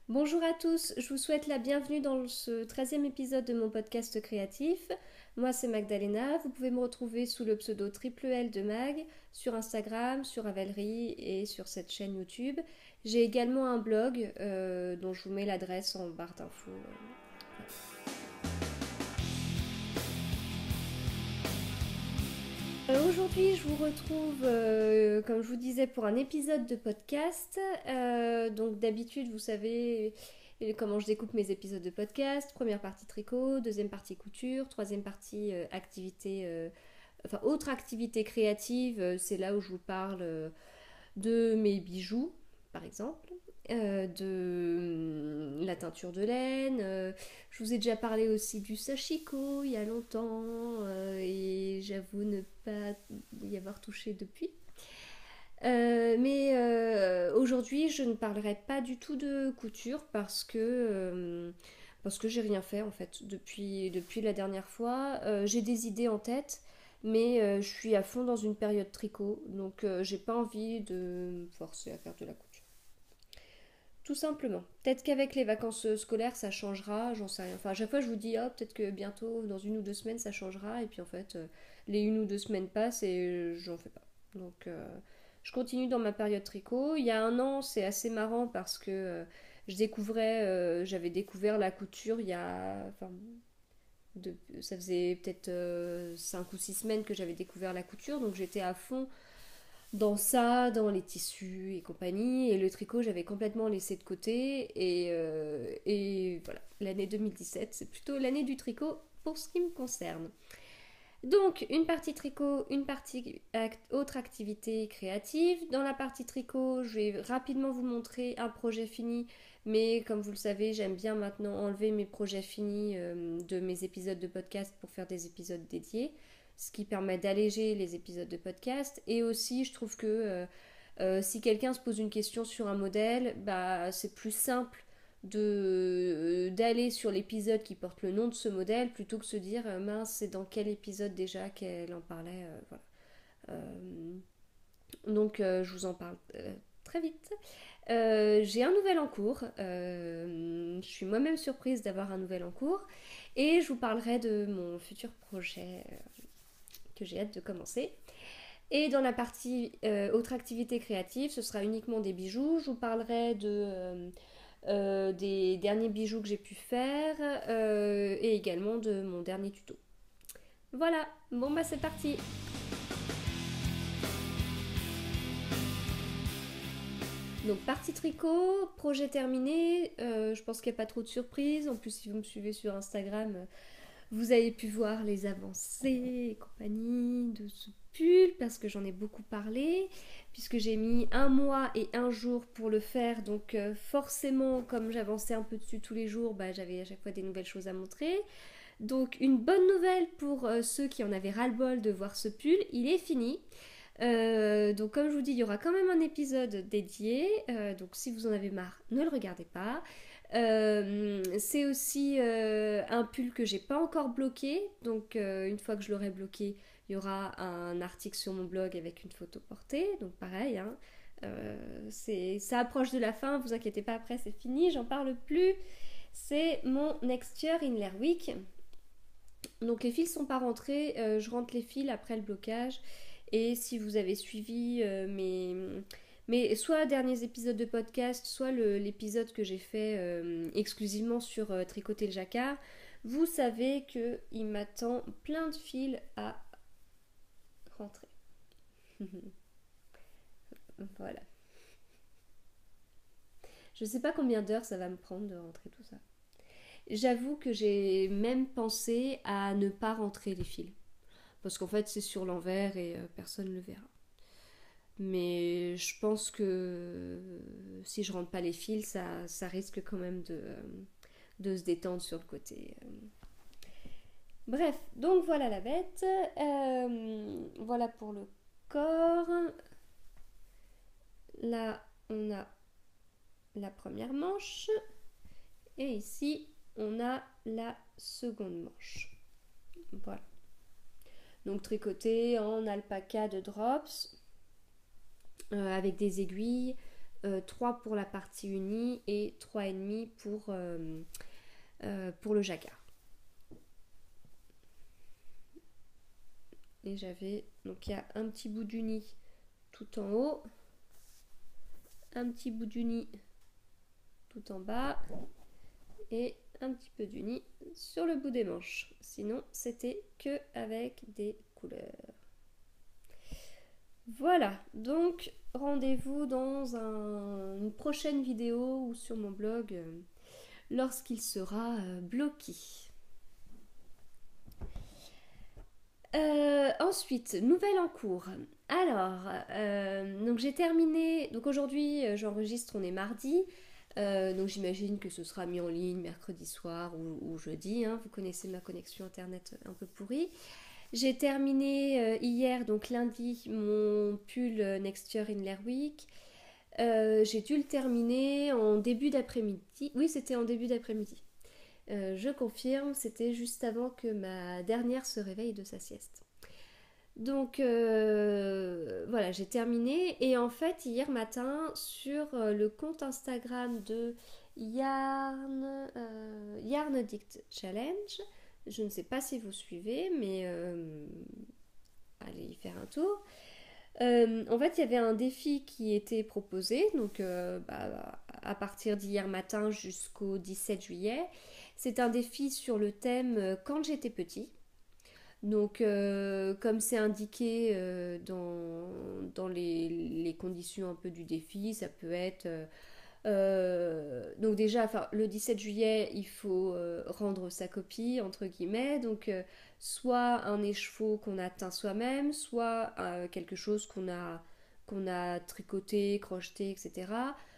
Bonjour à tous, je vous souhaite la bienvenue dans ce 13e épisode de mon podcast créatif. Moi c'est Magdalena, vous pouvez me retrouver sous le pseudo Triple L de Mag sur Instagram, sur Ravelry et sur cette chaîne YouTube. J'ai également un blog dont je vous mets l'adresse en barre d'infos. Aujourd'hui, je vous retrouve, comme je vous disais, pour un épisode de podcast. Donc d'habitude, vous savez comment je découpe mes épisodes de podcast. Première partie tricot, deuxième partie couture, troisième partie activité, autre activité créative. C'est là où je vous parle de mes bijoux, par exemple, de la teinture de laine. Je vous ai déjà parlé aussi du sashiko il y a longtemps et j'avoue ne pas y avoir touché depuis. Mais aujourd'hui, je ne parlerai pas du tout de couture parce que j'ai rien fait en fait depuis la dernière fois. J'ai des idées en tête, mais je suis à fond dans une période tricot, donc j'ai pas envie de me forcer à faire de la couture. Tout simplement. Peut-être qu'avec les vacances scolaires, ça changera, j'en sais rien. Enfin, à chaque fois, je vous dis, oh, peut-être que bientôt, dans 1 ou 2 semaines, ça changera. Et puis, en fait, les 1 ou 2 semaines passent et j'en fais pas. Donc, je continue dans ma période tricot. Il y a un an, c'est assez marrant parce que j'avais découvert la couture il y a. Enfin, ça faisait peut-être 5 ou 6 semaines que j'avais découvert la couture. Donc, j'étais à fond dans ça, dans les tissus et compagnie. Et le tricot, j'avais complètement laissé de côté. Et voilà, l'année 2017, c'est plutôt l'année du tricot pour ce qui me concerne. Donc, une partie tricot, une partie autre activité créative. Dans la partie tricot, je vais rapidement vous montrer un projet fini. Mais comme vous le savez, j'aime bien maintenant enlever mes projets finis de mes épisodes de podcast pour faire des épisodes dédiés, ce qui permet d'alléger les épisodes de podcast. Et aussi, je trouve que si quelqu'un se pose une question sur un modèle, bah, c'est plus simple d'aller sur l'épisode qui porte le nom de ce modèle plutôt que se dire mince, c'est dans quel épisode déjà qu'elle en parlait. Voilà. Donc je vous en parle très vite. J'ai un nouvel en cours. Je suis moi-même surprise d'avoir un nouvel en cours. Et je vous parlerai de mon futur projet que j'ai hâte de commencer. Et dans la partie autre activité créative, ce sera uniquement des bijoux. Je vous parlerai des derniers bijoux que j'ai pu faire et également de mon dernier tuto. Voilà, bon bah c'est parti. Donc partie tricot, projet terminé, je pense qu'il n'y a pas trop de surprises. En plus si vous me suivez sur Instagram, vous avez pu voir les avancées et compagnie de ce pull parce que j'en ai beaucoup parlé, puisque j'ai mis 1 mois et 1 jour pour le faire. Donc forcément, comme j'avançais un peu dessus tous les jours, bah, j'avais à chaque fois des nouvelles choses à montrer. Donc une bonne nouvelle pour ceux qui en avaient ras-le-bol de voir ce pull, il est fini. Donc comme je vous dis, il y aura quand même un épisode dédié. Donc si vous en avez marre, ne le regardez pas. C'est aussi un pull que j'ai pas encore bloqué. Donc une fois que je l'aurai bloqué, il y aura un article sur mon blog avec une photo portée. Donc pareil, hein, ça approche de la fin. Vous inquiétez pas, après c'est fini, j'en parle plus. C'est mon Next Year Inler Week. Donc les fils sont pas rentrés. Je rentre les fils après le blocage. Et si vous avez suivi mes soit derniers épisodes de podcast, soit l'épisode que j'ai fait exclusivement sur tricoter le jacquard, vous savez qu'il m'attend plein de fils à rentrer. Voilà. Je sais pas combien d'heures ça va me prendre de rentrer tout ça. J'avoue que j'ai même pensé à ne pas rentrer les fils. Parce qu'en fait c'est sur l'envers et personne ne le verra. Mais je pense que si je rentre pas les fils, ça risque quand même de se détendre sur le côté. Bref, donc voilà la bête. Voilà pour le corps. Là, on a la première manche. Et ici, on a la seconde manche. Voilà. Donc tricoté en alpaca de drops avec des aiguilles 3 pour la partie unie et 3,5 pour le jacquard. Et j'avais, donc il y a un petit bout d'uni tout en haut, un petit bout d'uni tout en bas et un petit peu d'uni sur le bout des manches. Sinon, c'était que avec des couleurs. Voilà, donc rendez-vous dans une prochaine vidéo ou sur mon blog lorsqu'il sera bloqué. Ensuite, nouvelle en cours. Alors, donc j'ai terminé. Donc aujourd'hui, j'enregistre, on est mardi. Donc j'imagine que ce sera mis en ligne mercredi soir ou jeudi. Hein. Vous connaissez ma connexion internet un peu pourrie. J'ai terminé hier, donc lundi, mon pull Next Year in Lair Week. J'ai dû le terminer en début d'après-midi. Oui, c'était en début d'après-midi. Je confirme, c'était juste avant que ma dernière se réveille de sa sieste. Donc voilà, j'ai terminé. Et en fait, hier matin, sur le compte Instagram de Yarn Addict Challenge, je ne sais pas si vous suivez, mais allez y faire un tour. En fait, il y avait un défi qui était proposé, donc à partir d'hier matin jusqu'au 17 juillet. C'est un défi sur le thème quand j'étais petit. Donc, comme c'est indiqué dans les conditions un peu du défi, ça peut être donc déjà, enfin, le 17 juillet, il faut rendre sa copie, entre guillemets. Donc, soit un écheveau qu'on a teint soi-même, soit quelque chose qu'on a tricoté, crocheté, etc.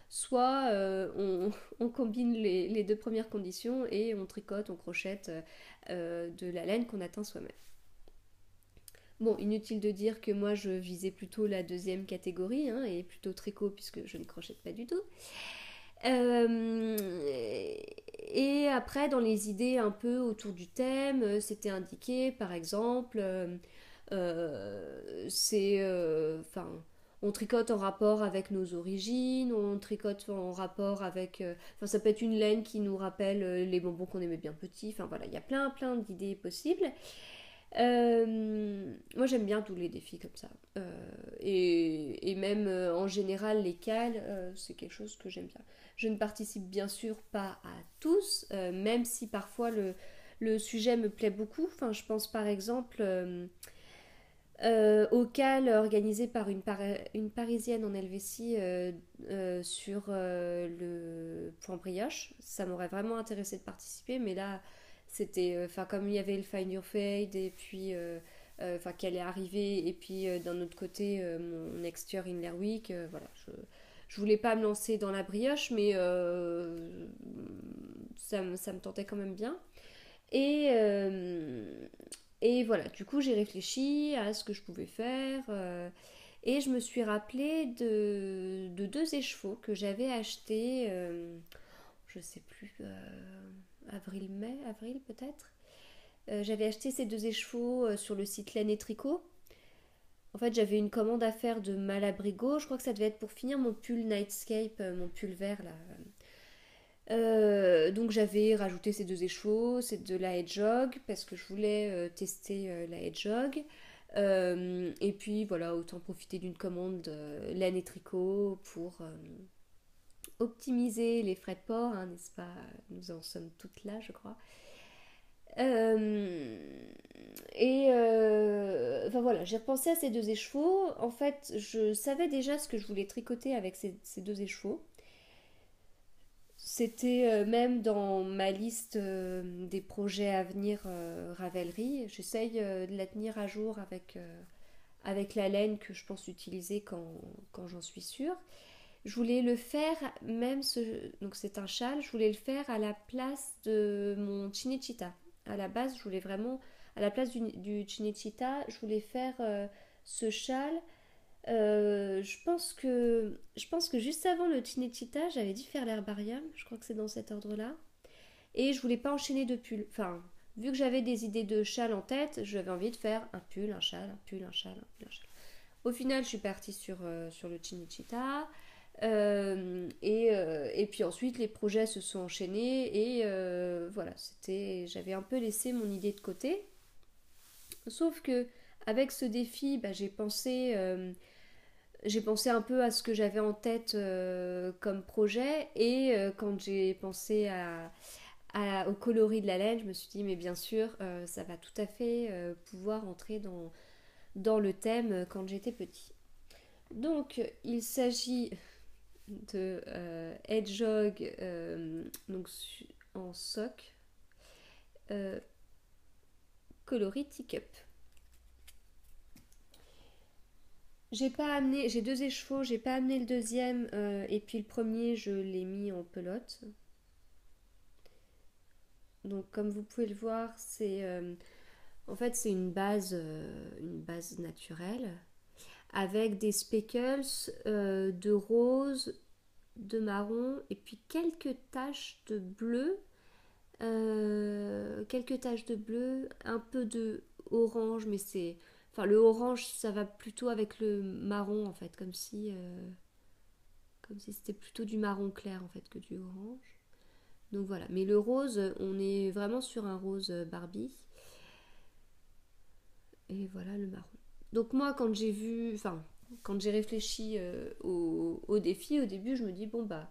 Soit on combine les deux premières conditions et on tricote, on crochette de la laine qu'on a teint soi-même. Bon, inutile de dire que moi je visais plutôt la deuxième catégorie, hein, et plutôt tricot puisque je ne crochette pas du tout. Et après, dans les idées un peu autour du thème, c'était indiqué, par exemple, enfin, on tricote en rapport avec nos origines, on tricote en rapport avec, enfin, ça peut être une laine qui nous rappelle les bonbons qu'on aimait bien petits. Enfin voilà, il y a plein d'idées possibles. Moi j'aime bien tous les défis comme ça. Et même en général les cales, c'est quelque chose que j'aime bien. Je ne participe bien sûr pas à tous, même si parfois le sujet me plaît beaucoup. Enfin, je pense par exemple au cal organisé par une Parisienne en Helvétie sur le point brioche. Ça m'aurait vraiment intéressé de participer, mais là c'était, enfin comme il y avait le Find Your Fade et puis enfin qu'elle est arrivée et puis d'un autre côté mon Next Year in Lair Week, voilà, je voulais pas me lancer dans la brioche, mais ça me tentait quand même bien. Et, et voilà, du coup j'ai réfléchi à ce que je pouvais faire et je me suis rappelé de deux écheveaux que j'avais achetés, je sais plus, avril peut-être. J'avais acheté ces deux écheveaux sur le site Laine et Tricot. En fait, j'avais une commande à faire de Malabrigo. Je crois que ça devait être pour finir mon pull Nightscape, mon pull vert là. Donc j'avais rajouté ces deux écheveaux, c'est de la hedgehog parce que je voulais tester la hedgehog. Et puis voilà, autant profiter d'une commande laine et tricot pour optimiser les frais de port, hein, n'est-ce pas? Nous en sommes toutes là, je crois. Euh, enfin voilà, j'ai repensé à ces deux écheveaux. En fait, je savais déjà ce que je voulais tricoter avec ces deux écheveaux. C'était même dans ma liste des projets à venir Ravelry. J'essaye de la tenir à jour avec la laine que je pense utiliser quand j'en suis sûre. Je voulais le faire, donc c'est un châle, je voulais le faire à la place de mon Cinecittà. À la base, je voulais vraiment, à la place du Cinecittà, je voulais faire ce châle. Je pense que juste avant le Cinecittà, j'avais dû faire l'herbarium. Je crois que c'est dans cet ordre-là. Et je voulais pas enchaîner de pulls. Enfin, vu que j'avais des idées de châle en tête, j'avais envie de faire un pull, un châle, un pull, un châle, un pull, un châle. Au final, je suis partie sur le Cinecittà. Et puis ensuite, les projets se sont enchaînés et voilà, j'avais un peu laissé mon idée de côté. Sauf que avec ce défi, bah, j'ai pensé un peu à ce que j'avais en tête comme projet et quand j'ai pensé au coloris de la laine, je me suis dit mais bien sûr, ça va tout à fait pouvoir entrer dans le thème quand j'étais petit. Donc il s'agit de Hedgehog donc en sock euh, coloris teacup. J'ai 2 écheveaux, j'ai pas amené le deuxième et puis le premier je l'ai mis en pelote. Donc comme vous pouvez le voir, en fait c'est une base naturelle avec des speckles de rose, de marron et puis quelques taches de bleu, un peu de orange, mais enfin le orange ça va plutôt avec le marron en fait, comme si c'était plutôt du marron clair en fait que du orange. Donc voilà, mais le rose, on est vraiment sur un rose Barbie. Et voilà le marron. Donc moi quand j'ai réfléchi au défi, au début je me dis bon bah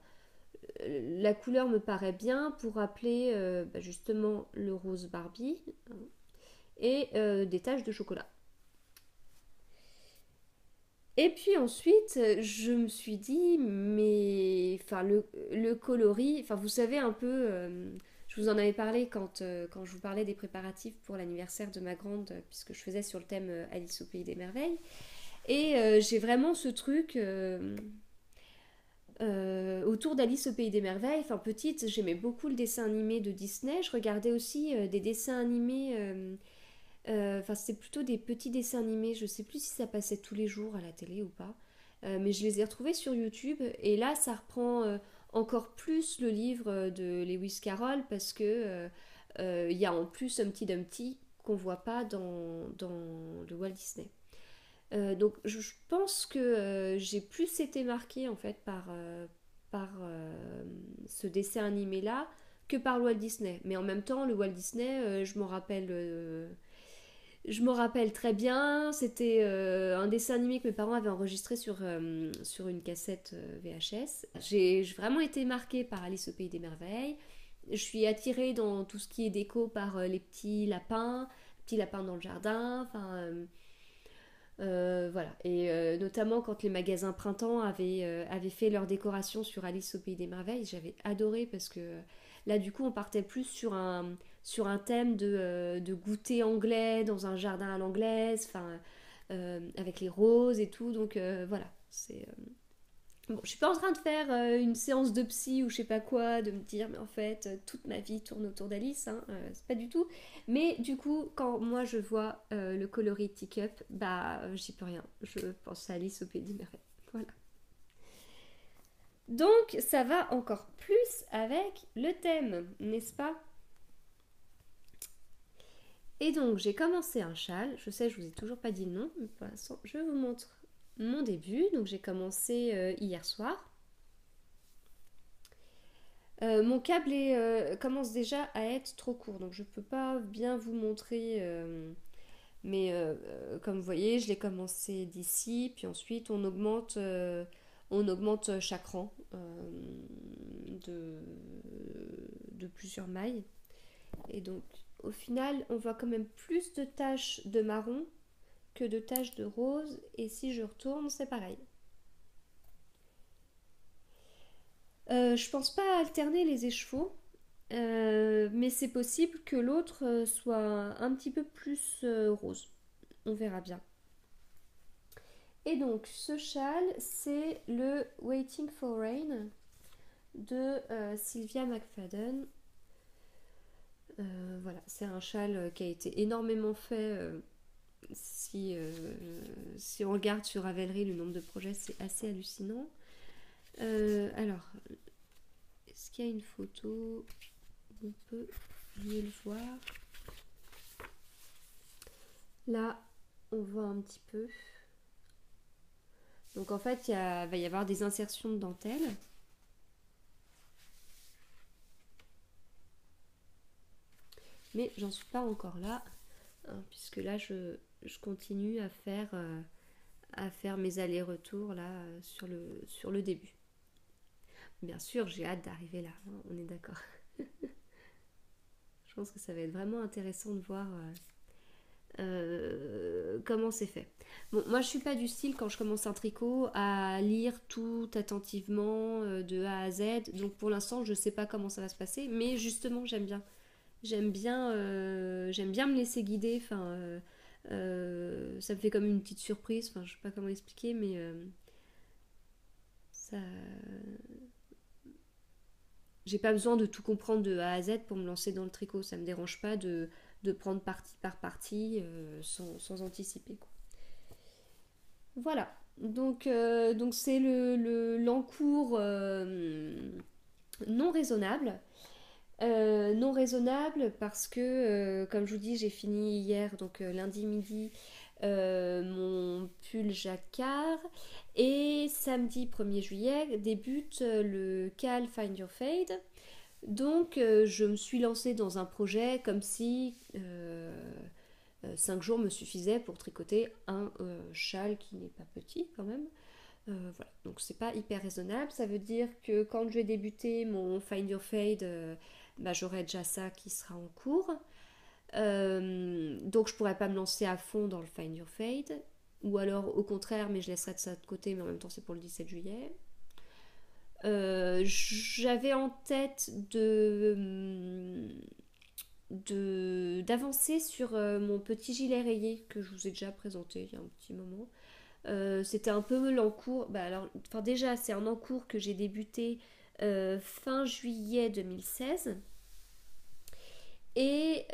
la couleur me paraît bien pour rappeler bah, justement le rose Barbie hein, et des taches de chocolat. Et puis ensuite, je me suis dit, mais enfin le coloris, enfin vous savez un peu, je vous en avais parlé quand je vous parlais des préparatifs pour l'anniversaire de ma grande, puisque je faisais sur le thème Alice au pays des merveilles. Et j'ai vraiment ce truc autour d'Alice au pays des merveilles. Enfin petite, j'aimais beaucoup le dessin animé de Disney. Je regardais aussi des dessins animés. Enfin, c'était plutôt des petits dessins animés. Je sais plus si ça passait tous les jours à la télé ou pas. Mais je les ai retrouvés sur YouTube. Et là, ça reprend encore plus le livre de Lewis Carroll parce que il y a en plus un petit Dumpty qu'on voit pas dans le Walt Disney. Donc je pense que j'ai plus été marquée en fait par ce dessin animé là que par le Walt Disney. Mais en même temps, le Walt Disney, je me rappelle très bien, c'était un dessin animé que mes parents avaient enregistré sur une cassette VHS. J'ai vraiment été marquée par Alice au pays des merveilles. Je suis attirée dans tout ce qui est déco par les petits lapins dans le jardin. Enfin, voilà. Et notamment quand les magasins Printemps avaient fait leur décoration sur Alice au pays des merveilles, j'avais adoré parce que là du coup on partait plus sur un thème de goûter anglais dans un jardin à l'anglaise, enfin avec les roses et tout. Donc voilà, bon, je suis pas en train de faire une séance de psy ou je sais pas quoi, de me dire mais en fait toute ma vie tourne autour d'Alice, hein, c'est pas du tout. Mais du coup, quand moi je vois le coloris Teacup, bah j'y peux rien. Je pense à Alice au pays des merveilles. Voilà. Donc ça va encore plus avec le thème, n'est-ce pas? Et donc j'ai commencé un châle. Je sais, je vous ai toujours pas dit le nom, mais pour l'instant je vous montre mon début. Donc j'ai commencé hier soir. Mon câble commence déjà à être trop court, donc je peux pas bien vous montrer. Mais comme vous voyez, je l'ai commencé d'ici, puis ensuite on augmente chaque rang de, de plusieurs mailles. Et donc au final, on voit quand même plus de taches de marron que de taches de rose. Et si je retourne, c'est pareil. Je pense pas alterner les écheveaux. Mais c'est possible que l'autre soit un petit peu plus rose. On verra bien. Et donc, ce châle, c'est le Waiting for Rain de Sylvia McFadden. Voilà, c'est un châle qui a été énormément fait. Si on regarde sur Ravelry, le nombre de projets, c'est assez hallucinant. Alors, est-ce qu'il y a une photo où on peut mieux le voir? Là, on voit un petit peu. Donc en fait, va y avoir des insertions de dentelle. Mais j'en suis pas encore là, hein, puisque là, je continue à faire mes allers-retours là sur le début. Bien sûr, j'ai hâte d'arriver là, hein, on est d'accord. Je pense que ça va être vraiment intéressant de voir comment c'est fait. Bon, moi je suis pas du style quand je commence un tricot à lire tout attentivement de A à Z. Donc pour l'instant je sais pas comment ça va se passer, mais justement j'aime bien. J'aime bien me laisser guider. Enfin, ça me fait comme une petite surprise. Enfin, je sais pas comment expliquer, mais ça, j'ai pas besoin de tout comprendre de A à Z pour me lancer dans le tricot. Ça me dérange pas de prendre partie par partie sans anticiper, quoi. Voilà. Donc c'est l'encours non raisonnable. Non raisonnable parce que, comme je vous dis, j'ai fini hier, donc lundi midi, mon pull jacquard. Et samedi 1er juillet débute le Cal Find Your Fade. Donc je me suis lancée dans un projet comme si 5 jours me suffisaient pour tricoter un châle qui n'est pas petit quand même. Voilà, donc c'est pas hyper raisonnable. Ça veut dire que quand je vais débuter mon Find Your Fade, bah, j'aurai déjà ça qui sera en cours. Donc je pourrais pas me lancer à fond dans le Find Your Fade. Ou alors au contraire, mais je laisserai de ça de côté, mais en même temps c'est pour le 17 juillet. J'avais en tête d'avancer sur mon petit gilet rayé que je vous ai déjà présenté il y a un petit moment. C'était un peu l'encours. Bah alors, enfin déjà, c'est un encours que j'ai débuté fin juillet 2016. Et,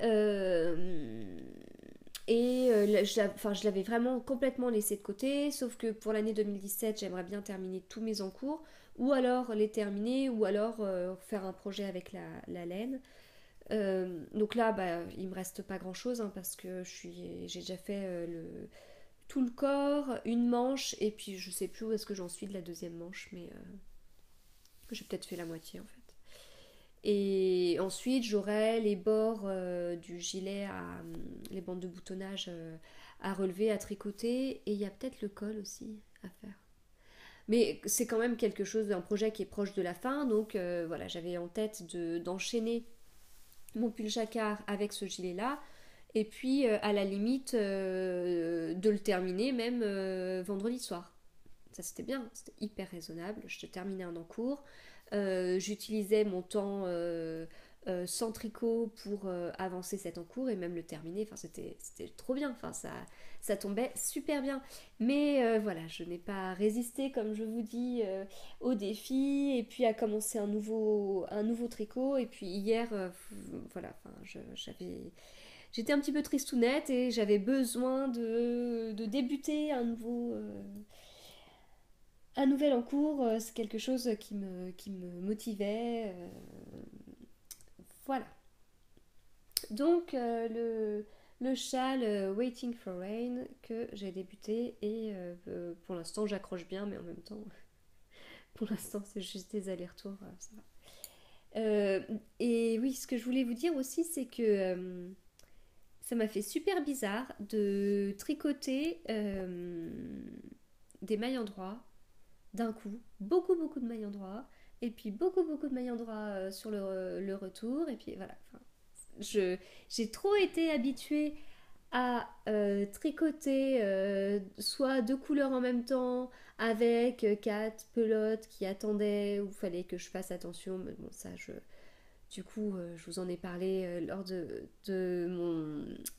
je l'avais vraiment complètement laissé de côté, sauf que pour l'année 2017, j'aimerais bien terminer tous mes encours, ou alors les terminer, ou alors faire un projet avec la laine. Donc là, bah, il me reste pas grand chose hein, parce que j'ai déjà fait tout le corps, une manche, et puis je sais plus où est-ce que j'en suis de la deuxième manche, mais j'ai peut-être fait la moitié en fait. Et ensuite, j'aurai les bords du gilet, les bandes de boutonnage à relever, à tricoter, et il y a peut-être le col aussi à faire. Mais c'est quand même quelque chose, un projet qui est proche de la fin, donc voilà, j'avais en tête d'enchaîner mon pull jacquard avec ce gilet-là, et puis à la limite de le terminer même vendredi soir. Ça c'était bien, c'était hyper raisonnable. Je te terminais un en cours. J'utilisais mon temps sans tricot pour avancer cet encours et même le terminer. Enfin, c'était trop bien. Enfin, ça tombait super bien. Mais voilà, je n'ai pas résisté, comme je vous dis, au défi et puis à commencer un nouveau tricot. Et puis hier, voilà, enfin, j'étais un petit peu tristounette et j'avais besoin de débuter un nouvel en cours, c'est quelque chose qui me motivait. Voilà. Donc, le châle Waiting for Rain que j'ai débuté et pour l'instant j'accroche bien, mais en même temps, pour l'instant c'est juste des allers-retours. Ça va. Et oui, ce que je voulais vous dire aussi, c'est que ça m'a fait super bizarre de tricoter des mailles endroits d'un coup, beaucoup de mailles endroits, et puis beaucoup de mailles endroits sur le retour, et puis voilà. Enfin, j'ai trop été habituée à tricoter soit deux couleurs en même temps, avec quatre pelotes qui attendaient, où il fallait que je fasse attention, mais bon, ça, du coup, je vous en ai parlé lors de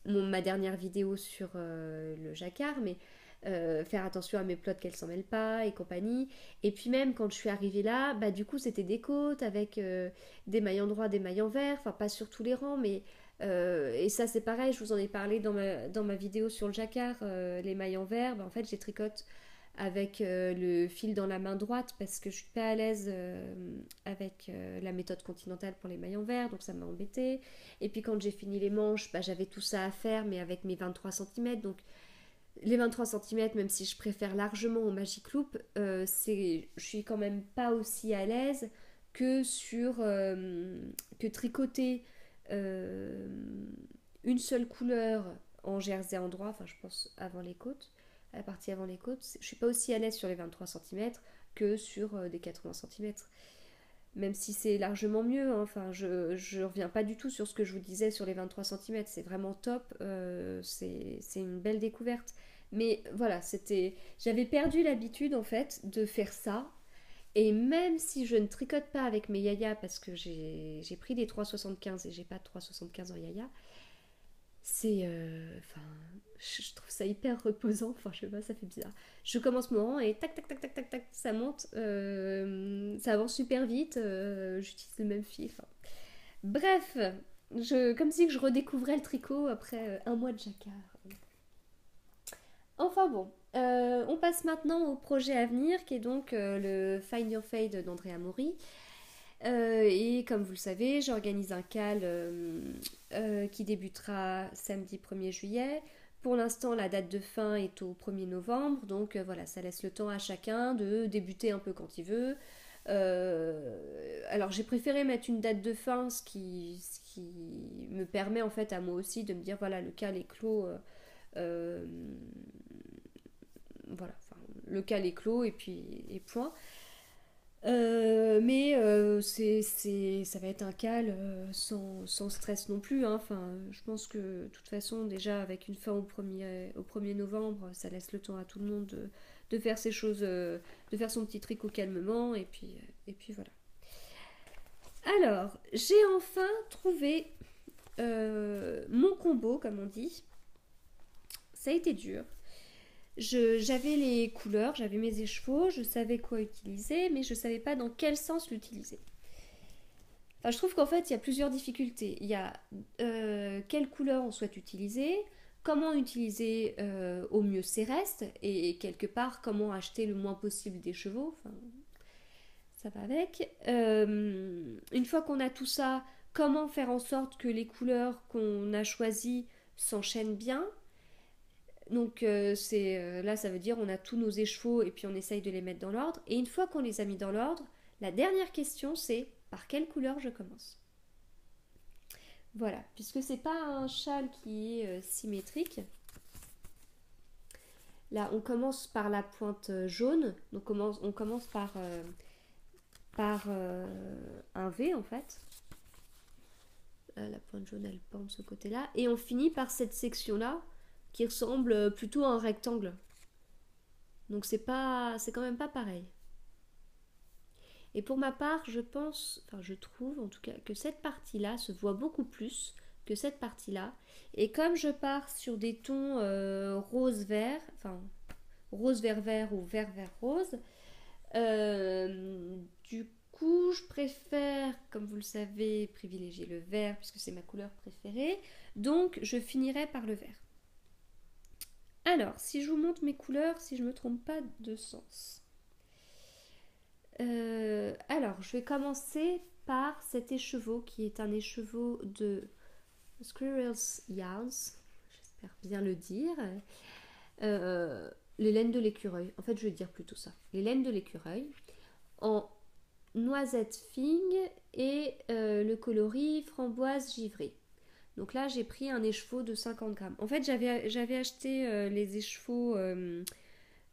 ma dernière vidéo sur le jacquard, mais faire attention à mes plots qu'elles s'en mêlent pas et compagnie. Et puis même quand je suis arrivée là, bah du coup c'était des côtes avec des mailles en droit, des mailles en vert, enfin pas sur tous les rangs, mais et ça c'est pareil, je vous en ai parlé dans ma vidéo sur le jacquard, les mailles en vert, bah, en fait j'ai tricote avec le fil dans la main droite parce que je suis pas à l'aise avec la méthode continentale pour les mailles en vert, donc ça m'a embêtée. Et puis quand j'ai fini les manches, bah, j'avais tout ça à faire, mais avec mes 23 cm, donc Les 23 centimètres, même si je préfère largement au Magic Loop, je suis quand même pas aussi à l'aise que que tricoter euh, une seule couleur en jersey en droit, enfin je pense avant les côtes, la partie avant les côtes. Je suis pas aussi à l'aise sur les 23 centimètres que sur des 80 centimètres. Même si c'est largement mieux, hein. Enfin, je reviens pas du tout sur ce que je vous disais sur les 23 centimètres. C'est vraiment top, c'est une belle découverte. Mais voilà, j'avais perdu l'habitude en fait de faire ça. Et même si je ne tricote pas avec mes yayas, parce que j'ai pris des 3,75 et j'ai pas de 3,75 en yaya, enfin, je trouve ça hyper reposant. Enfin, je sais pas, ça fait bizarre. Je commence mon rang et tac, tac, tac, tac, tac, tac, ça monte. Ça avance super vite. J'utilise le même fil. Enfin, bref, comme si je redécouvrais le tricot après un mois de jacquard. Enfin bon, on passe maintenant au projet à venir qui est donc le Find Your Fade d'Andrea Mori. Et comme vous le savez, j'organise un call qui débutera samedi 1er juillet. Pour l'instant, la date de fin est au 1er novembre, donc voilà, ça laisse le temps à chacun de débuter un peu quand il veut. Alors j'ai préféré mettre une date de fin, ce qui me permet en fait à moi aussi de me dire voilà, le call est clos. Euh, voilà, enfin, le call est clos et puis et point. Mais ça va être un cal sans stress non plus, hein. Enfin, je pense que de toute façon, déjà avec une fin au 1er novembre, ça laisse le temps à tout le monde de faire ses choses, de faire son petit tricot calmement, et puis voilà. Alors, j'ai enfin trouvé mon combo, comme on dit. Ça a été dur. J'avais les couleurs, j'avais mes écheveaux, je savais quoi utiliser, mais je savais pas dans quel sens l'utiliser. Enfin, je trouve qu'en fait, il y a plusieurs difficultés. Il y a quelle couleur on souhaite utiliser, comment utiliser au mieux ses restes, et quelque part, comment acheter le moins possible d'écheveaux. Enfin, ça va avec. Une fois qu'on a tout ça, comment faire en sorte que les couleurs qu'on a choisies s'enchaînent bien. Donc là, ça veut dire on a tous nos écheveaux et puis on essaye de les mettre dans l'ordre. Et une fois qu'on les a mis dans l'ordre, la dernière question c'est par quelle couleur je commence. Voilà, puisque c'est pas un châle qui est symétrique. Là, on commence par la pointe jaune. Donc on commence par un V en fait. La pointe jaune, elle pend de ce côté-là. Et on finit par cette section-là qui ressemble plutôt à un rectangle. Donc c'est quand même pas pareil. Et pour ma part, je pense, enfin je trouve en tout cas que cette partie-là se voit beaucoup plus que cette partie-là. Et comme je pars sur des tons rose-vert, enfin rose-vert-vert ou vert-vert-rose, du coup je préfère, comme vous le savez, privilégier le vert puisque c'est ma couleur préférée. Donc je finirai par le vert. Alors, si je vous montre mes couleurs, si je ne me trompe pas de sens. Alors, je vais commencer par cet écheveau qui est un écheveau de Squirrel's Yarns, j'espère bien le dire. Les laines de l'écureuil, en fait je vais dire plutôt ça. Les laines de l'écureuil en noisette figue et le coloris framboise givrée. Donc là j'ai pris un écheveau de 50 grammes. En fait j'avais acheté les écheveaux...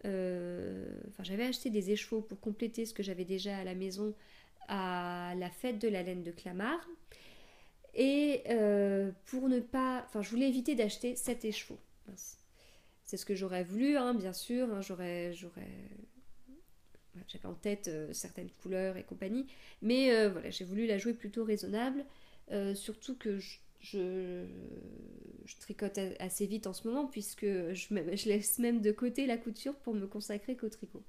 j'avais acheté des écheveaux pour compléter ce que j'avais déjà à la maison à la fête de la laine de Clamart. Et pour ne pas... Enfin, je voulais éviter d'acheter 7 écheveaux. C'est ce que j'aurais voulu, hein, bien sûr. Hein, j'avais en tête certaines couleurs et compagnie. Mais voilà, j'ai voulu la jouer plutôt raisonnable. Surtout que je tricote assez vite en ce moment puisque je laisse même de côté la couture pour me consacrer qu'au tricot.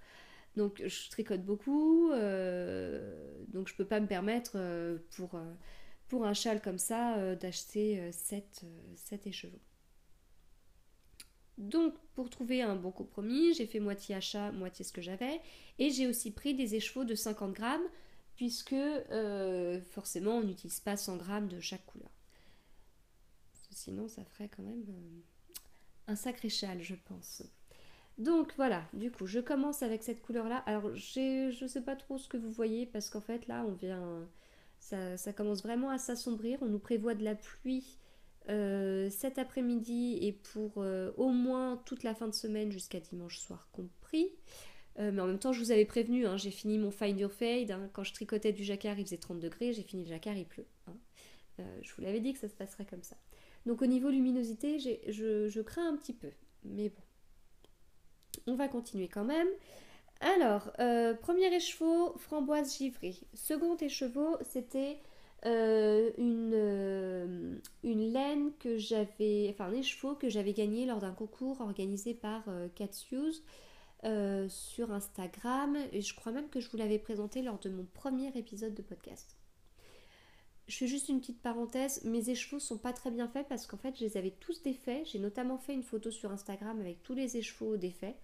Donc je tricote beaucoup, donc je peux pas me permettre pour un châle comme ça d'acheter 7 écheveaux. Donc pour trouver un bon compromis, j'ai fait moitié achat, moitié ce que j'avais, et j'ai aussi pris des écheveaux de 50 grammes puisque forcément on n'utilise pas 100 grammes de chaque couleur. Sinon ça ferait quand même un sacré châle, je pense. Donc voilà, du coup, je commence avec cette couleur-là. Alors, je sais pas trop ce que vous voyez parce qu'en fait, là, ça commence vraiment à s'assombrir. On nous prévoit de la pluie cet après-midi et pour au moins toute la fin de semaine jusqu'à dimanche soir compris. Mais en même temps, je vous avais prévenu, hein, j'ai fini mon Find Your Fade. Hein, quand je tricotais du jacquard, il faisait 30 degrés. J'ai fini le jacquard, il pleut. Hein. Je vous l'avais dit que ça se passerait comme ça. Donc au niveau luminosité, je crains un petit peu. Mais bon, on va continuer quand même. Alors, premier écheveau, framboise givrée. Second écheveau, c'était une laine que j'avais, enfin un écheveau que j'avais gagné lors d'un concours organisé par Cat's sur Instagram. Et je crois même que je vous l'avais présenté lors de mon premier épisode de podcast. Je fais juste une petite parenthèse, mes écheveaux sont pas très bien faits parce qu'en fait je les avais tous défaits. J'ai notamment fait une photo sur Instagram avec tous les écheveaux défaits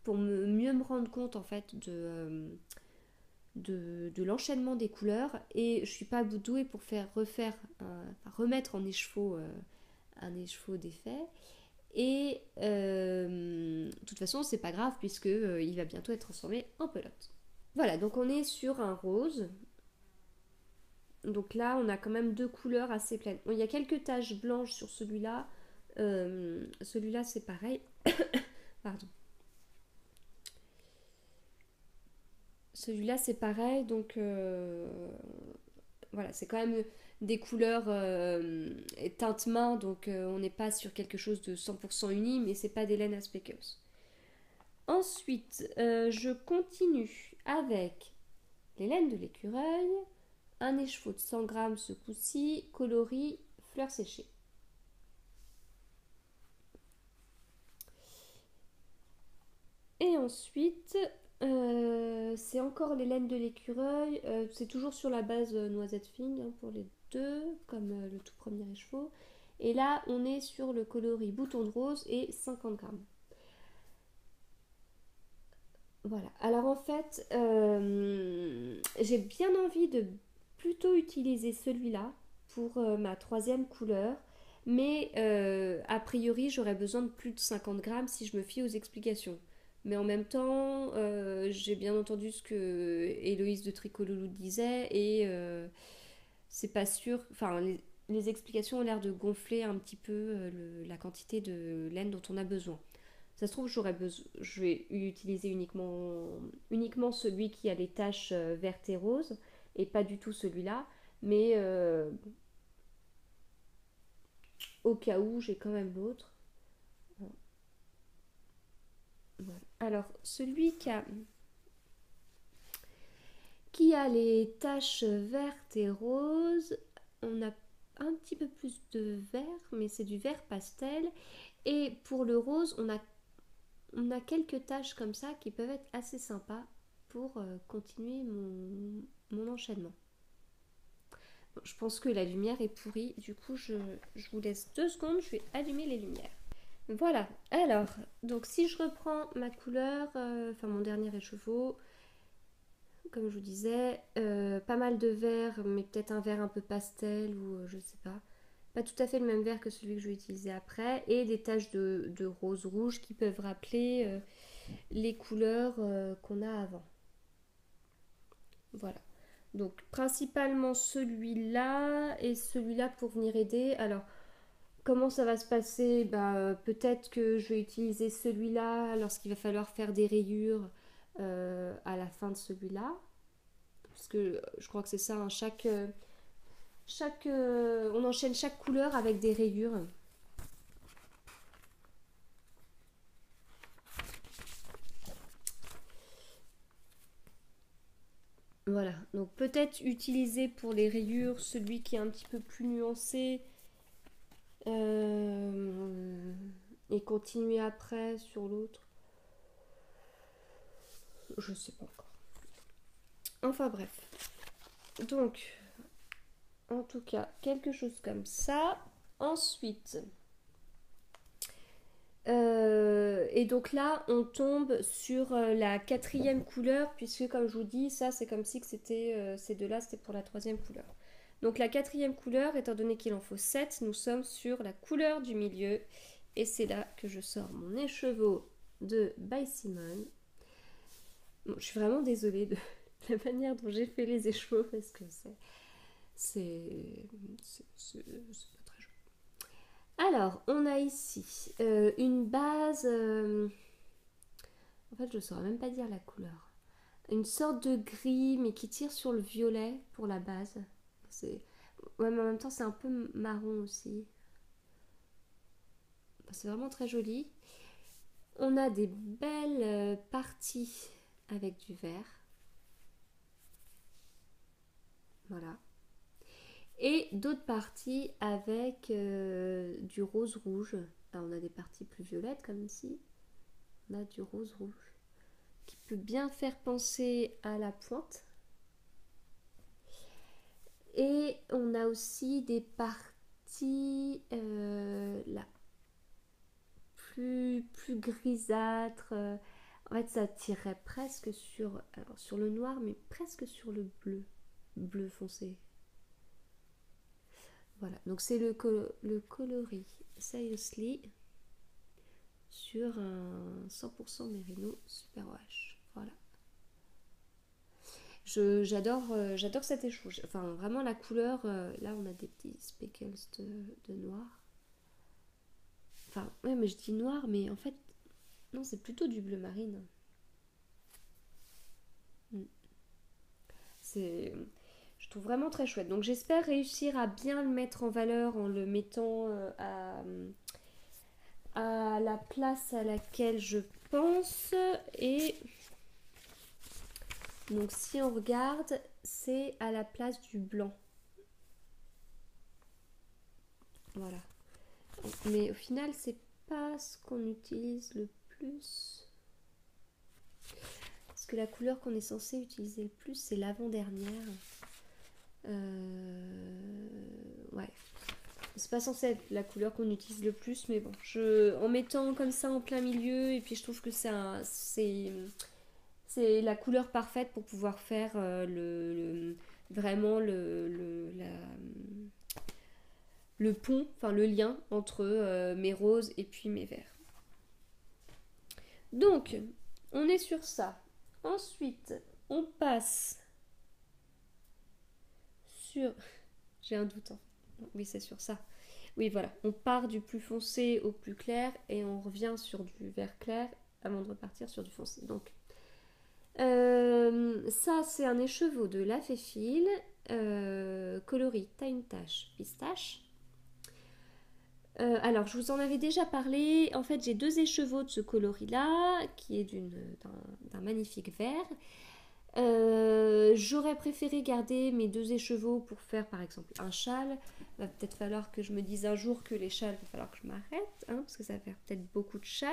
pour mieux me rendre compte en fait de l'enchaînement des couleurs et je suis pas douée pour remettre en écheveau un écheveau défait et de toute façon c'est pas grave puisque il va bientôt être transformé en pelote. Voilà, donc on est sur un rose. Donc là, on a quand même deux couleurs assez pleines. Bon, il y a quelques taches blanches sur celui-là. Celui-là, c'est pareil. Pardon. Celui-là, c'est pareil. Donc voilà, c'est quand même des couleurs teintes main. Donc on n'est pas sur quelque chose de 100% uni, mais c'est pas des laines aspéceuse. Ensuite, je continue avec les laines de l'écureuil. Un écheveau de 100 grammes ce coup-ci, coloris, fleurs séchées. Et ensuite, c'est encore les laines de l'écureuil. C'est toujours sur la base noisette fine hein, pour les deux, comme le tout premier écheveau. Et là, on est sur le coloris bouton de rose et 50 grammes. Voilà. Alors en fait, j'ai bien envie de plutôt utiliser celui-là pour ma troisième couleur. Mais a priori, j'aurais besoin de plus de 50 grammes si je me fie aux explications. Mais en même temps, j'ai bien entendu ce que Héloïse de Tricoloulou disait et c'est pas sûr. Enfin, les explications ont l'air de gonfler un petit peu la quantité de laine dont on a besoin. Ça se trouve, je vais utiliser uniquement celui qui a les taches vertes et roses et pas du tout celui-là. Mais au cas où, j'ai quand même l'autre. Voilà. Alors, celui qui a les taches vertes et roses, on a un petit peu plus de vert, mais c'est du vert pastel. Et pour le rose, on a quelques taches comme ça qui peuvent être assez sympas pour continuer mon enchaînement. Bon, je pense que la lumière est pourrie, du coup je vous laisse 2 secondes, je vais allumer les lumières. Voilà, alors, donc si je reprends ma couleur, mon dernier écheveau, comme je vous disais, pas mal de vert, mais peut-être un vert un peu pastel ou je sais pas. Pas tout à fait le même vert que celui que je vais utiliser après, et des taches de rose rouge qui peuvent rappeler les couleurs qu'on a avant. Voilà. Donc principalement celui-là et celui-là pour venir aider. Alors comment ça va se passer peut-être que je vais utiliser celui-là lorsqu'il va falloir faire des rayures à la fin de celui-là. Parce que je crois que c'est ça, hein, on enchaîne chaque couleur avec des rayures. Voilà, donc peut-être utiliser pour les rayures celui qui est un petit peu plus nuancé et continuer après sur l'autre. Je sais pas encore. Enfin bref. Donc, en tout cas, quelque chose comme ça. Ensuite, et donc là, on tombe sur la quatrième couleur, puisque comme je vous dis, ça c'est comme si que c'était ces deux-là, c'était pour la troisième couleur. Donc la quatrième couleur, étant donné qu'il en faut 7, nous sommes sur la couleur du milieu, Et c'est là que je sors mon écheveau de By Simone. Bon, je suis vraiment désolée de la manière dont j'ai fait les écheveaux parce que c'est pas très joli. Alors, on a ici une base. En fait, je ne saurais même pas dire la couleur. Une sorte de gris, mais qui tire sur le violet pour la base. Ouais, mais en même temps, c'est un peu marron aussi. C'est vraiment très joli. On a des belles parties avec du vert. Voilà. Et d'autres parties avec du rose rouge. Là, on a des parties plus violettes comme ici. On a du rose rouge qui peut bien faire penser à la pointe. Et on a aussi des parties là, plus grisâtres. En fait, ça tirerait presque sur le noir, mais presque sur le bleu foncé. Voilà, donc c'est le coloris Seriously sur un 100% Merino Super Wash. Voilà. J'adore cet écheveau. Enfin, vraiment la couleur. Là, on a des petits speckles de noir. Enfin, ouais, mais je dis noir, mais en fait, non, c'est plutôt du bleu marine. C'est, je trouve vraiment très chouette. Donc, j'espère réussir à bien le mettre en valeur en le mettant à la place à laquelle je pense. Et donc, si on regarde, c'est à la place du blanc. Voilà. Mais au final, c'est pas ce qu'on utilise le plus. Parce que la couleur qu'on est censé utiliser le plus, c'est l'avant-dernière. Ouais. C'est pas censé être la couleur qu'on utilise le plus, mais bon. En mettant comme ça en plein milieu, et puis je trouve que c'est la couleur parfaite pour pouvoir faire vraiment le pont, enfin le lien entre mes roses et puis mes verts. Donc, on est sur ça. Ensuite, on passe sur... J'ai un doute. Hein. Oui, c'est sur ça. Oui, voilà. On part du plus foncé au plus clair et on revient sur du vert clair avant de repartir sur du foncé. Donc, ça, c'est un écheveau de La Féfile, coloris Time Tache Pistache. Alors, je vous en avais déjà parlé. En fait, j'ai deux écheveaux de ce coloris-là, qui est d'un magnifique vert. J'aurais préféré garder mes deux écheveaux pour faire, par exemple, un châle. Il va peut-être falloir que je me dise un jour que les châles, il va falloir que je m'arrête, hein, parce que ça va faire peut-être beaucoup de châles.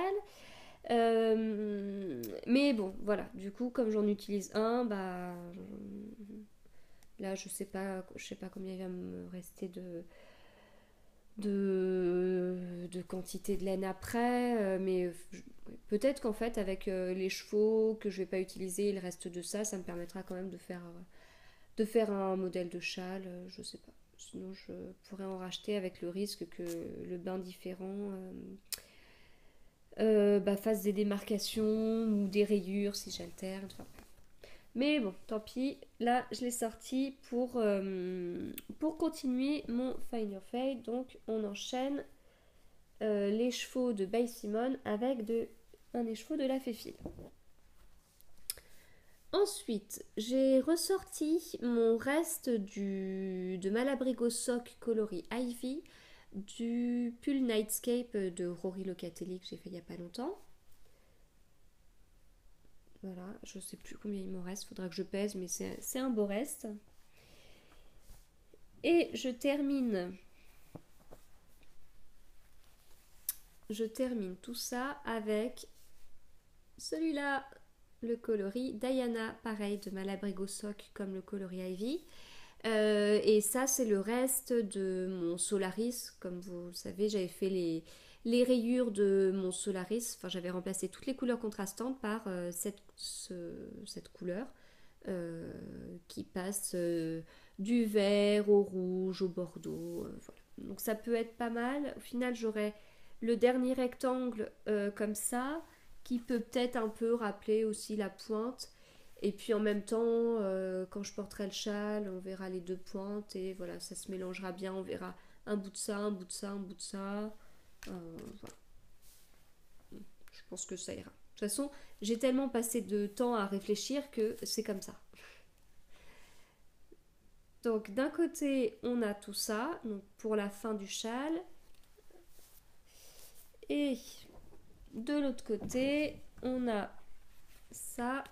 Mais bon, voilà. Du coup, comme j'en utilise un, bah... Là, je sais pas combien il va me rester de quantité de laine après, mais peut-être qu'en fait avec les chevaux que je vais pas utiliser et le reste de ça, ça me permettra quand même de faire un modèle de châle, je sais pas. Sinon je pourrais en racheter avec le risque que le bain différent fasse des démarcations ou des rayures si j'alterne. Enfin, mais bon, tant pis. Là, je l'ai sorti pour continuer mon Find Your Fade. Donc, on enchaîne les chevaux de By Simone avec un écheveau de La Féfile. Ensuite, j'ai ressorti mon reste de Malabrigo Sock coloris Ivy du pull Nightscape de Rory Locatelli que j'ai fait il n'y a pas longtemps. Voilà, je sais plus combien il m'en reste, faudra que je pèse, mais c'est un beau reste. Et je termine tout ça avec celui-là, le coloris Diana, pareil, de Malabrigo Sock comme le coloris Ivy. Et ça, c'est le reste de mon Solaris. Comme vous le savez, j'avais fait les rayures de mon Solaris. Enfin, j'avais remplacé toutes les couleurs contrastantes par cette couleur qui passe du vert au rouge, au bordeaux. Voilà. Donc ça peut être pas mal. Au final, j'aurais le dernier rectangle comme ça, qui peut peut-être un peu rappeler aussi la pointe. Et puis en même temps, quand je porterai le châle, on verra les deux pointes et voilà, ça se mélangera bien. On verra un bout de ça, un bout de ça, un bout de ça. Voilà. Je pense que ça ira. De toute façon, j'ai tellement passé de temps à réfléchir que c'est comme ça. Donc d'un côté, on a tout ça, donc pour la fin du châle. Et de l'autre côté, on a ça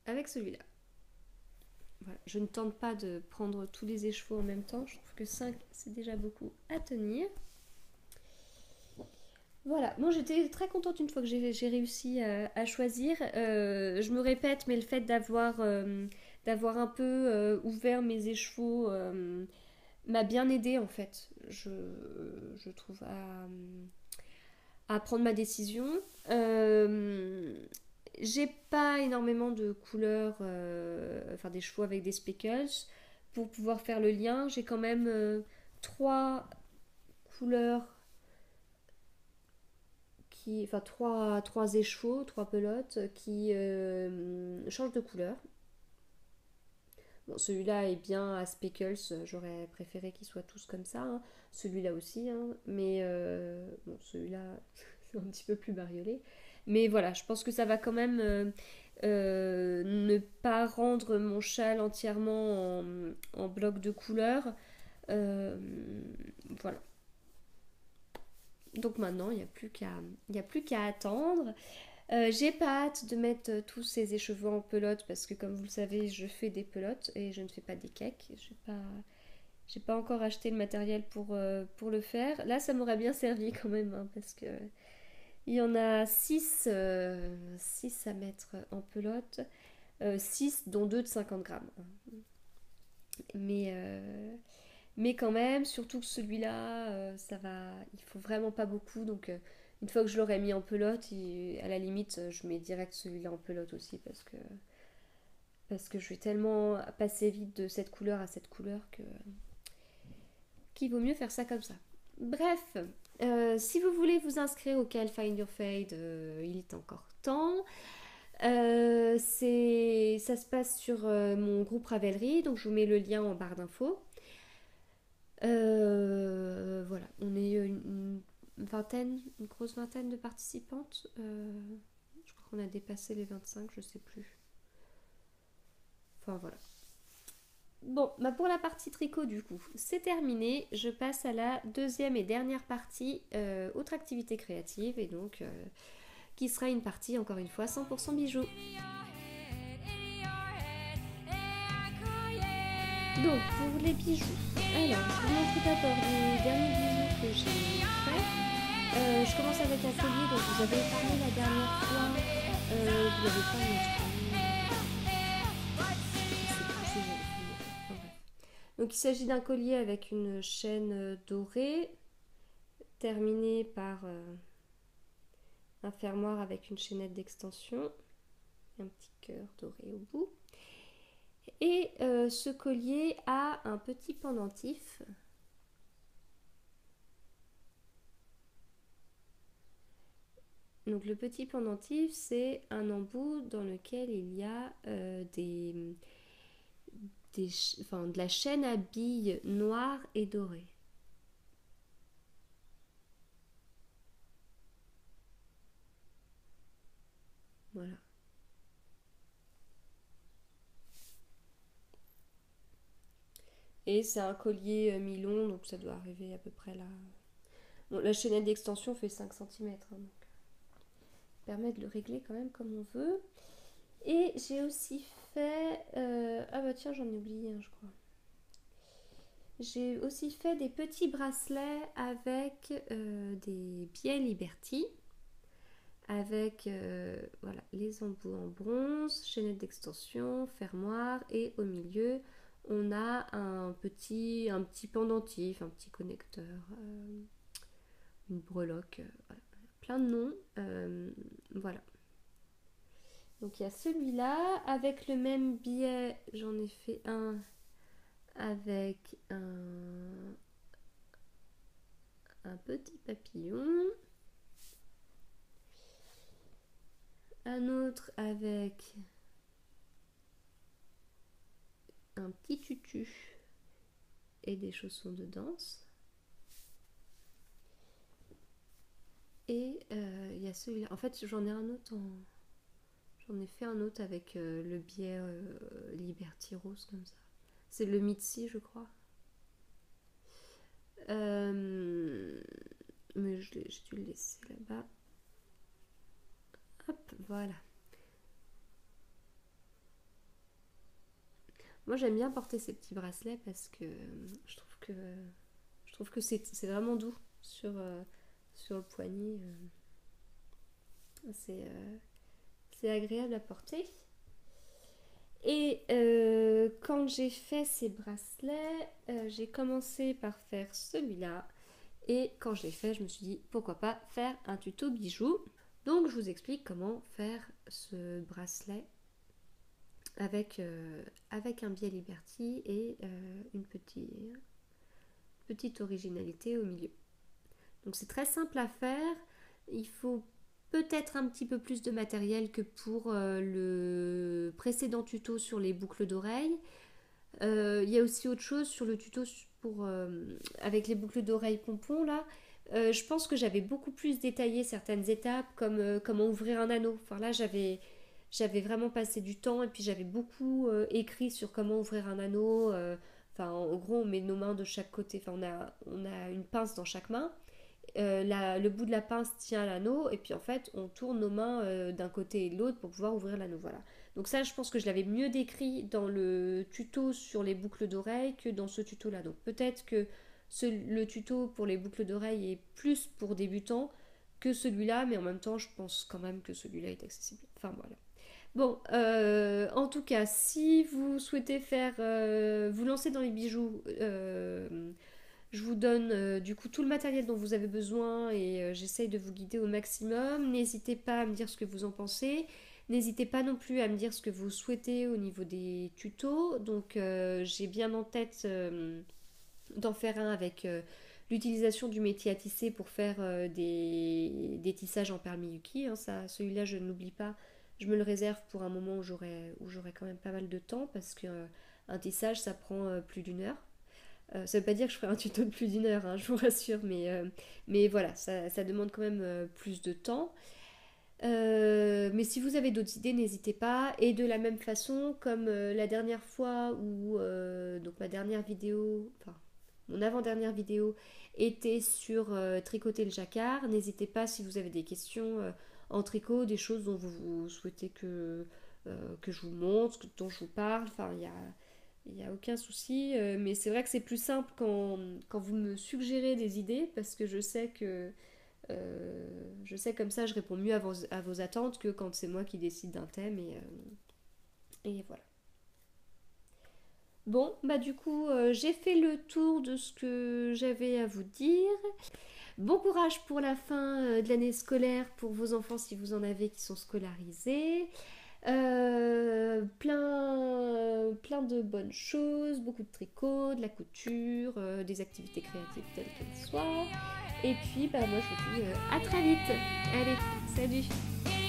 avec celui-là. Voilà. Je ne tente pas de prendre tous les écheveaux en même temps. Je trouve que 5, c'est déjà beaucoup à tenir. Voilà, bon, j'étais très contente une fois que j'ai réussi à choisir. Je me répète, mais le fait d'avoir un peu ouvert mes écheveaux m'a bien aidé en fait, je trouve, à prendre ma décision. J'ai pas énormément de couleurs, enfin des chevaux avec des speckles. Pour pouvoir faire le lien, j'ai quand même trois couleurs enfin trois échevaux, trois pelotes qui changent de couleur. Bon, celui-là est bien à speckles, j'aurais préféré qu'ils soient tous comme ça, hein. Celui-là aussi, hein. Mais bon, celui-là c'est un petit peu plus bariolé. Mais voilà, je pense que ça va quand même ne pas rendre mon châle entièrement en bloc de couleurs. Euh, voilà. Donc maintenant, il n'y a plus qu'à attendre. J'ai pas hâte de mettre tous ces écheveaux en pelote parce que comme vous le savez, je fais des pelotes et je ne fais pas des cakes. J'ai pas encore acheté le matériel pour le faire. Là, ça m'aurait bien servi quand même hein, parce que il y en a 6 à mettre en pelote. 6 dont 2 de 50 grammes. Mais, euh, mais quand même, surtout que celui-là, ça va, il faut vraiment pas beaucoup. Donc une fois que je l'aurai mis en pelote, à la limite, je mets direct celui-là en pelote aussi parce que je vais tellement passer vite de cette couleur à cette couleur qu'il vaut mieux faire ça comme ça. Bref, si vous voulez vous inscrire au Cal Find Your Fade, il est encore temps. Ça se passe sur mon groupe Ravelry, donc je vous mets le lien en barre d'infos. Voilà, on est une grosse vingtaine de participantes. Je crois qu'on a dépassé les 25, je sais plus. Enfin voilà. Bon, bah pour la partie tricot du coup, c'est terminé. Je passe à la deuxième et dernière partie, autre activité créative, et donc qui sera une partie encore une fois 100% bijoux. Donc pour les bijoux, alors je vous montre d'abord les derniers bijoux que j'ai faits. Je commence avec un collier dont vous avez parlé la dernière fois. Vous l'avez pas montré. Donc il s'agit d'un collier avec une chaîne dorée terminée par un fermoir avec une chaînette d'extension, un petit cœur doré au bout. Et ce collier a un petit pendentif. Donc le petit pendentif, c'est un embout dans lequel il y a de la chaîne à billes noire et dorée. Voilà. Et c'est un collier mi-long, donc ça doit arriver à peu près là. Bon, la chaînette d'extension fait 5 cm, hein, donc permet de le régler quand même comme on veut. Et j'ai aussi fait... ah bah tiens, j'en ai oublié un, je crois. J'ai aussi fait des petits bracelets avec des biais Liberty. Avec voilà, les embouts en bronze, chaînette d'extension, fermoir, et au milieu on a un petit pendentif, un petit connecteur, une breloque, voilà. Plein de noms, voilà. Donc il y a celui-là, avec le même biais, j'en ai fait un avec un petit papillon, un autre avec un petit tutu et des chaussons de danse. Et il y a celui-là. En fait, j'en ai un autre J'en ai fait un autre avec le biais Liberty Rose comme ça. C'est le Mitzi, je crois. Mais j'ai dû le laisser là-bas. Hop, voilà. Moi, j'aime bien porter ces petits bracelets parce que je trouve que c'est vraiment doux sur le poignet. C'est agréable à porter. Et quand j'ai fait ces bracelets, j'ai commencé par faire celui-là. Et quand je l'ai fait, je me suis dit pourquoi pas faire un tuto bijoux. Donc je vous explique comment faire ce bracelet avec un biais Liberty et une petite originalité au milieu. Donc c'est très simple à faire. Il faut peut-être un petit peu plus de matériel que pour le précédent tuto sur les boucles d'oreilles. Il y a aussi autre chose sur le tuto avec les boucles d'oreilles pompons là. Je pense que j'avais beaucoup plus détaillé certaines étapes comme comment ouvrir un anneau. Enfin là j'avais vraiment passé du temps et puis j'avais beaucoup écrit sur comment ouvrir un anneau. Enfin en gros on met nos mains de chaque côté. Enfin on a une pince dans chaque main. Le bout de la pince tient l'anneau et puis en fait on tourne nos mains d'un côté et de l'autre pour pouvoir ouvrir l'anneau. Voilà. Donc ça je pense que je l'avais mieux décrit dans le tuto sur les boucles d'oreilles que dans ce tuto là. Donc peut-être que le tuto pour les boucles d'oreilles est plus pour débutants que celui-là, mais en même temps je pense quand même que celui-là est accessible. Enfin voilà. Bon, en tout cas, si vous souhaitez vous lancer dans les bijoux, je vous donne du coup tout le matériel dont vous avez besoin et j'essaye de vous guider au maximum. N'hésitez pas à me dire ce que vous en pensez. N'hésitez pas non plus à me dire ce que vous souhaitez au niveau des tutos. Donc j'ai bien en tête d'en faire un avec l'utilisation du métier à tisser pour faire des tissages en perle Miyuki. Hein, celui-là je ne l'oublie pas. Je me le réserve pour un moment où j'aurai quand même pas mal de temps parce qu'un tissage ça prend plus d'une heure. Ça veut pas dire que je ferai un tuto de plus d'une heure, hein, je vous rassure, mais voilà, ça demande quand même plus de temps. Mais si vous avez d'autres idées, n'hésitez pas. Et de la même façon, comme la dernière fois où donc ma dernière vidéo, enfin mon avant-dernière vidéo était sur tricoter le jacquard, n'hésitez pas si vous avez des questions en tricot, des choses dont vous souhaitez que je vous montre, dont je vous parle. Enfin, il n'y a aucun souci, mais c'est vrai que c'est plus simple quand vous me suggérez des idées parce que je sais comme ça je réponds mieux à vos attentes que quand c'est moi qui décide d'un thème et voilà. Bon, bah du coup, j'ai fait le tour de ce que j'avais à vous dire. Bon courage pour la fin de l'année scolaire pour vos enfants si vous en avez qui sont scolarisés. Plein de bonnes choses, beaucoup de tricot, de la couture, des activités créatives telles qu'elles soient. Et puis, bah, moi, je vous dis à très vite. Allez, salut!